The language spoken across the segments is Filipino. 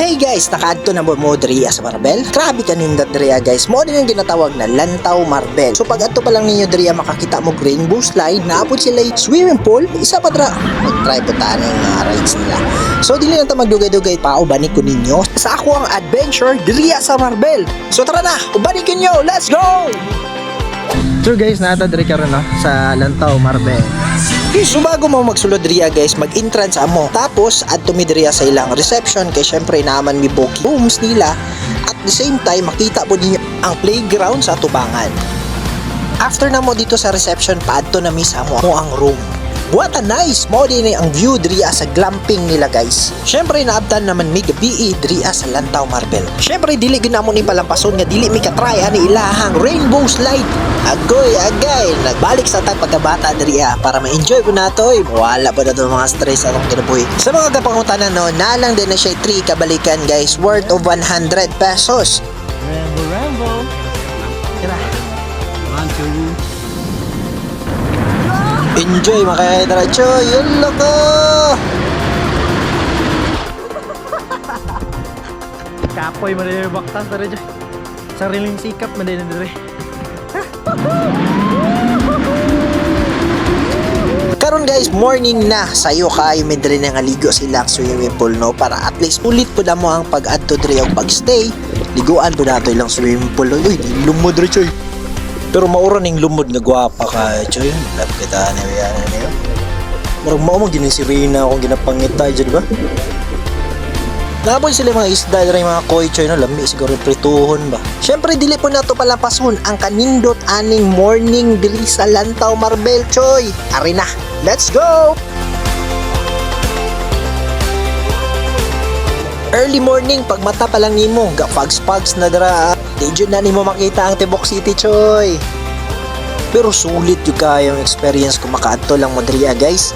Hey guys, nakaadto na mo diri sa Marbel. Grabe kanindot diri guys. Mo din yung ginatawag na Lantaw Marbel. So pag adto pa lang ninyo diri makakita mo rainbow slide, naapod sila swimming pool, isa pa dra. Mag-try po ta ng rides nila. So dili na ta magdugay-dugay pa ubani ko ninyo sa ako ang adventure diri sa Marbel. So tara na, ubani kinyo. Let's go. So guys, naata diri karon no sa Lantaw Marbel. So bago mo magsulod riya guys, mag-entrance amo. Tapos adto mi diriya sa ilang reception kay syempre naman mi book rooms nila. At the same time makita po ninyo ang playground sa tubangan. After na mo dito sa reception, paadto na mi sa mo ang room. What a nice! Mo din ang view diriya sa glamping nila guys. Syempre naabtan naman mi gabi diriya sa Lantaw Marbel. Syempre dili ginamon ni palampason nga dili mi katry ani ilahang rainbow slide. Agoy agay nagbalik sa tag pagkabata diriya para ma-enjoy po nato. Wala pa na to mga stress atong kinabuhi. Sa mga kapangutanan no, nalang din na siya 3 kabalikan guys, worth of 100 pesos. Rambo. Tira. 1, 2. Enjoy mga kaidaracho. Yun loko. Kapoy mo rin yung baktas na rin dyan. Sariling sikap mo din na rin. Karon guys, morning na. Sayo kayo may dali nga ligo sila sa swimming pool no, para at least ulit po na mo ang pag-adto diri og pag-stay. Liguan po nato ilang swimming pool. Uy, lumod rin choy. Pero mauran ning lumod nga gwapa ka choy. Love kita na yan niyo. Murag mao mo gini si Rina akong ginapangita di ba? Naboy sila mga isda diri mga koi choy no, lami siguro prituhon ba. Syempre dili po nato palapason ang kanindot aning morning diri sa Lantaw Marbel choy. Ari na. Let's go! Early morning, pag mata pa lang nimo, gapags-pags na dara. Di dyan na nimo makita ang Tibok City, choy. Pero sulit yung kayong experience kung makaadto lang mo diriya, guys.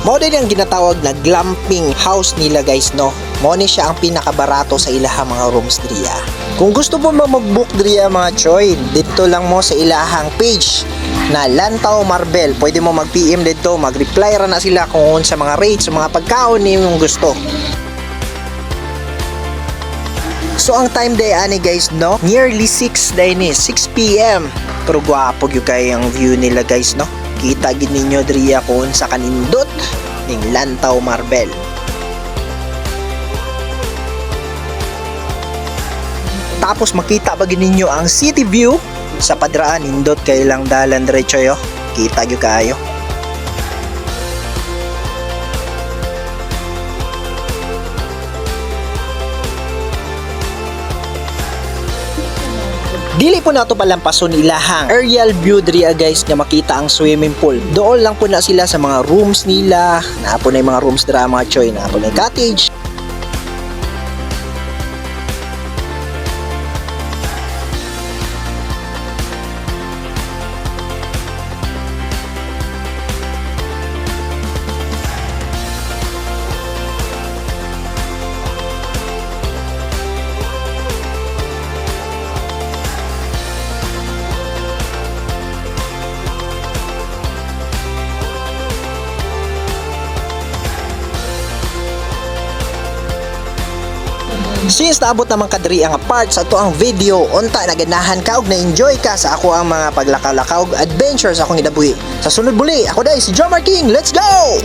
Mo din ang ginatawag na glamping house nila, guys, no? Mo ni siya ang pinakabarato sa ilahang mga rooms diriya. Kung gusto po mag-book diriya, mga choy, dito lang mo sa ilahang page na Lantaw Marbel. Pwede mo mag-PM dito, mag-reply ra na sila kung sa mga rates, sa mga pagkaon nimo gusto. So ang time day ani guys no, nearly 6 day ni 6 PM. Pero gwapo gyud kay ang view nila guys no. Kita gid ninyo diriya kun sa kanindot ning Lantaw Marbel. Tapos makita ba gid ninyo ang city view sa padraan nindot kay lang dalan diretso yo. Kita gyud kayo. Dili po nato palampason ilahang aerial view diriya guys nga makita ang swimming pool. Doon lang po na sila sa mga rooms nila. Naapo na yung mga rooms dira mga choy, naapo na yung cottage. Since naabot naman kadiri ang part sa to ang video, unta naganahan ka og na-enjoy ka sa ako ang mga paglakaw-lakaw adventures akong gidabuhi. Sa sunod buli, ako dai si Jomar King. Let's go!